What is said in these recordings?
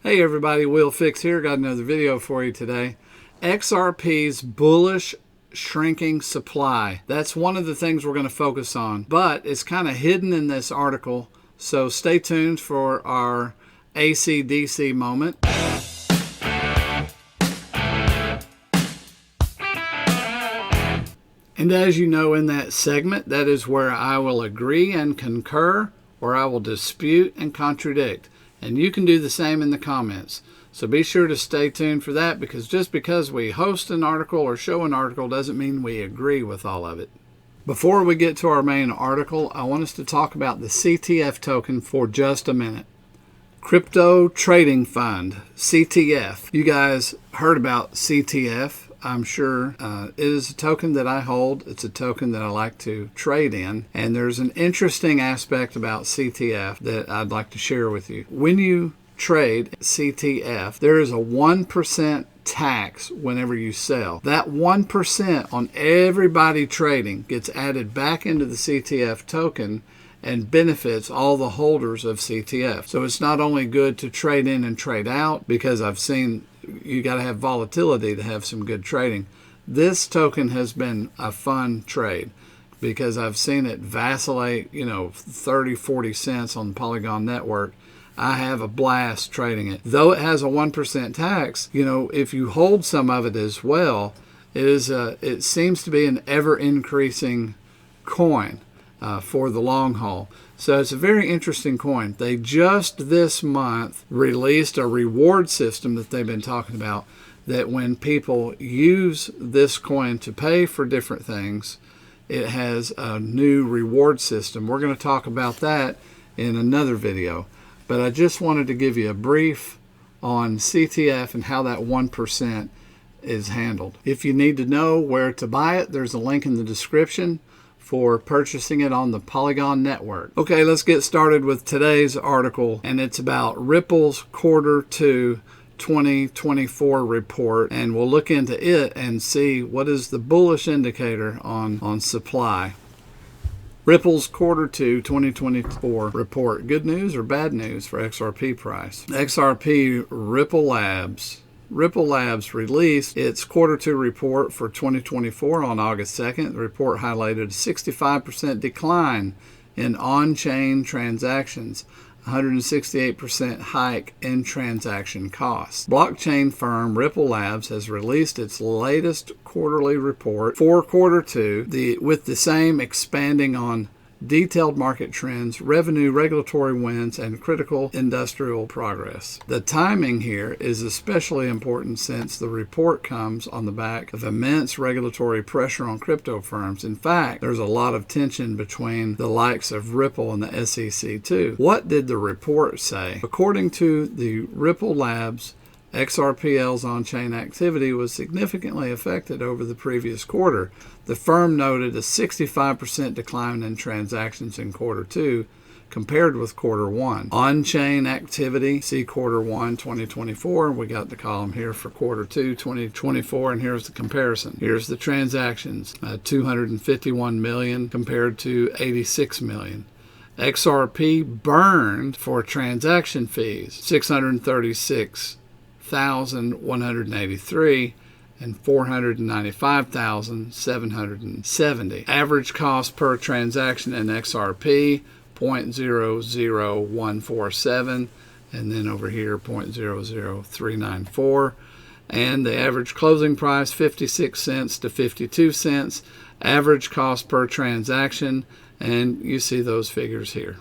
Hey everybody, Will Fix here. Got another video for you today. XRP's bullish shrinking supply. That's one of the things we're going to focus on, but it's kind of hidden in this article, so stay tuned for our AC/DC moment. And as you know, in that segment, that is where I will agree and concur, or I will dispute and contradict. And you can do the same in the comments. So be sure to stay tuned for that, because just because we host an article or show an article doesn't mean we agree with all of it. Before we get to our main article, I want us to talk about the CTF token for just a minute. Crypto Trading Fund, CTF. You guys heard about CTF. I'm sure it is a token that I hold. It's a token that I like to trade in. And there's an interesting aspect about CTF that I'd like to share with you. When you trade CTF, there is a 1% tax whenever you sell. That 1% on everybody trading gets added back into the CTF token and benefits all the holders of CTF. So it's not only good to trade in and trade out, because I've seen you got to have volatility to have some good trading. This token has been a fun trade because I've seen it vacillate, 30, 40 cents on the Polygon network. I have a blast trading it. Though it has a 1% tax, if you hold some of it as well, it seems to be an ever increasing coin for the long haul. So it's a very interesting coin. They just this month released a reward system that they've been talking about, that when people use this coin to pay for different things, it has a new reward system. We're going to talk about that in another video. But I just wanted to give you a brief on CTF and how that 1% is handled. If you need to know where to buy it, there's a link in the description for purchasing it on the Polygon network. Okay, let's get started with today's article, and it's about Ripple's Q2 2024 report, and we'll look into it and see what is the bullish indicator on supply. Ripple's Q2 2024 report. Good news or bad news for XRP price? XRP Ripple Labs released its Q2 report for 2024 on August 2nd. The report highlighted a 65% decline in on-chain transactions, 168% hike in transaction costs. Blockchain firm Ripple Labs has released its latest quarterly report for Q2, with the same expanding on detailed market trends, revenue, regulatory wins, and critical industrial progress. The timing here is especially important since the report comes on the back of immense regulatory pressure on crypto firms. In fact, there's a lot of tension between the likes of Ripple and the SEC too. What did the report say? According to the Ripple Labs, XRPL's on-chain activity was significantly affected over the previous quarter. The firm noted a 65% decline in transactions in Q2 compared with Q1. On-chain activity, see Q1 2024. We got the column here for Q2 2024, and here's the comparison. Here's the transactions, 251 million compared to 86 million. XRP burned for transaction fees, 636,183 and 495,770. Average cost per transaction in XRP 0.00147, and then over here 0.00394, and the average closing price 56 cents to 52 cents. Average cost per transaction, and you see those figures here.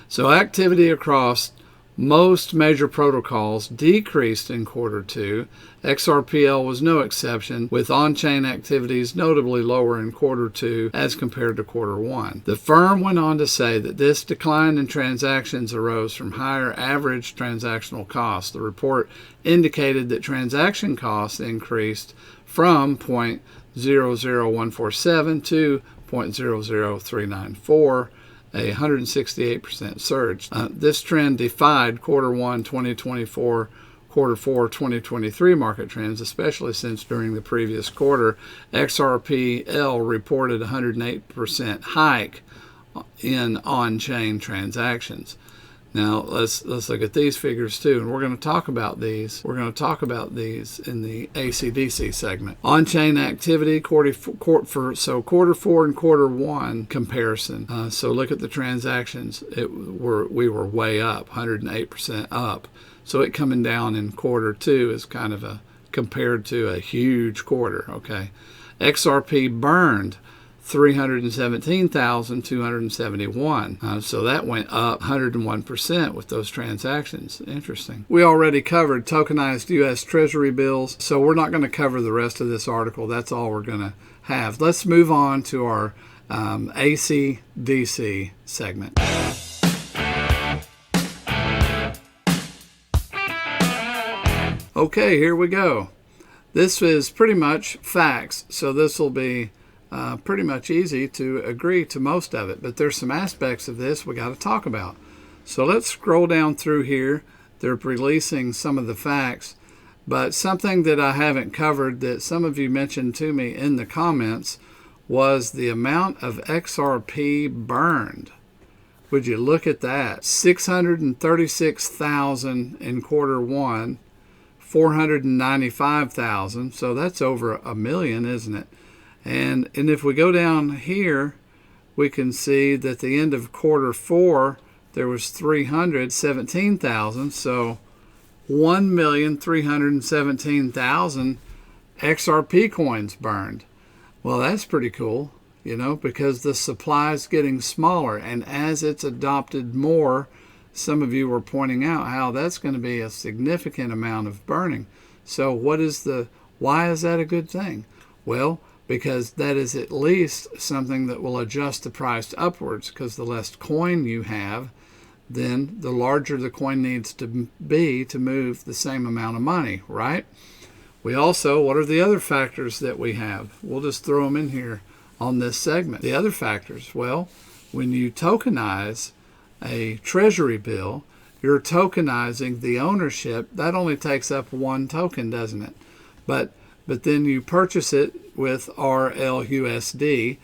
So activity across most major protocols decreased in Q2. XRPL was no exception, with on-chain activities notably lower in Q2 as compared to Q1. The firm went on to say that this decline in transactions arose from higher average transactional costs. The report indicated that transaction costs increased from 0.00147 to 0.00394, a 168% surge. This trend defied Q1 2024, Q4 2023 market trends, especially since during the previous quarter, XRPL reported a 108% hike in on-chain transactions. Now let's look at these figures too, and we're going to talk about these. We're going to talk about these in the ACDC segment. On-chain activity, quarter 4 and quarter 1 comparison. So look at the transactions. We were way up, 108% up. So it coming down in quarter 2 is kind of compared to a huge quarter. Okay, XRP burned 317,271. So that went up 101% with those transactions. Interesting. We already covered tokenized U.S. Treasury bills, so we're not going to cover the rest of this article. That's all we're going to have. Let's move on to our ACDC segment. Okay, here we go. This is pretty much facts, so this will be pretty much easy to agree to most of it, but there's some aspects of this we got to talk about. So let's scroll down through here. They're releasing some of the facts, but something that I haven't covered that some of you mentioned to me in the comments was the amount of XRP burned. Would you look at that? 636,000 in quarter 1, 495,000, so that's over 1 million, isn't it? And if we go down here, we can see that at the end of quarter 4, there was 317,000. So 1,317,000 XRP coins burned. Well, that's pretty cool, you know, because the supply is getting smaller. And as it's adopted more, some of you were pointing out how that's going to be a significant amount of burning. So why is that a good thing? Well, because that is at least something that will adjust the price upwards, because the less coin you have, then the larger the coin needs to be to move the same amount of money, right? We also, what are the other factors that we have? We'll just throw them in here on this segment. The other factors, well, when you tokenize a treasury bill, you're tokenizing the ownership. That only takes up 1 token, doesn't it? But then you purchase it with RLUSD,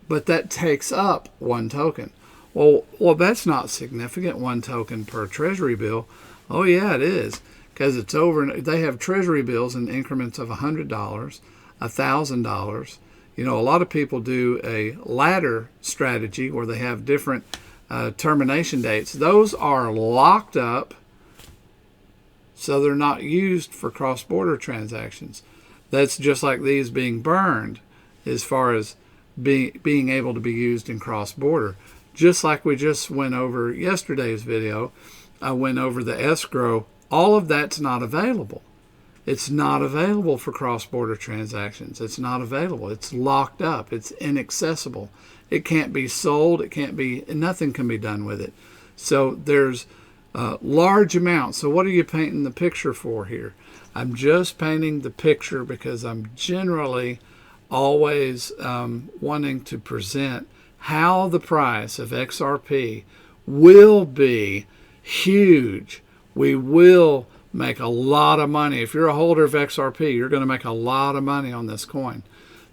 but that takes up 1 token. Well, that's not significant, 1 token per treasury bill. Oh yeah, it is, because it's over. They have treasury bills in increments of $100, $1,000. You know, a lot of people do a ladder strategy where they have different termination dates. Those are locked up, so they're not used for cross-border transactions. That's just like these being burned as far as being able to be used in cross-border. Just like we just went over yesterday's video, I went over the escrow. All of that's not available. It's not available for cross-border transactions. It's not available. It's locked up. It's inaccessible. It can't be sold. Nothing can be done with it. So there's large amounts. So what are you painting the picture for here? I'm just painting the picture because I'm generally always wanting to present how the price of XRP will be huge. We will make a lot of money. If you're a holder of XRP, you're going to make a lot of money on this coin.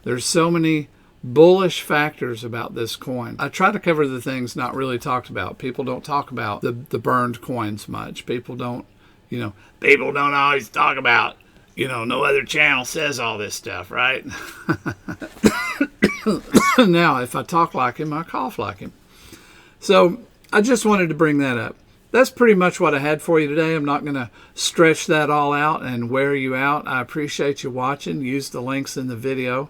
There's so many bullish factors about this coin. I try to cover the things not really talked about. People don't talk about the burned coins much. People don't always talk about, no other channel says all this stuff, right? Now, if I talk like him, I cough like him. So I just wanted to bring that up. That's pretty much what I had for you today. I'm not going to stretch that all out and wear you out. I appreciate you watching. Use the links in the video.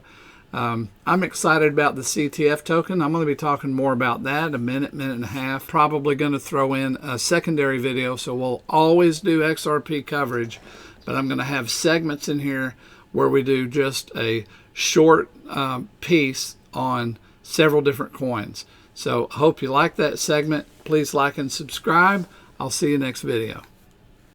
I'm excited about the CTF token. I'm going to be talking more about that, a minute and a half. Probably going to throw in a secondary video, so we'll always do XRP coverage, but I'm going to have segments in here where we do just a short piece on several different coins. So hope you like that segment. Please like and subscribe. I'll see you next video.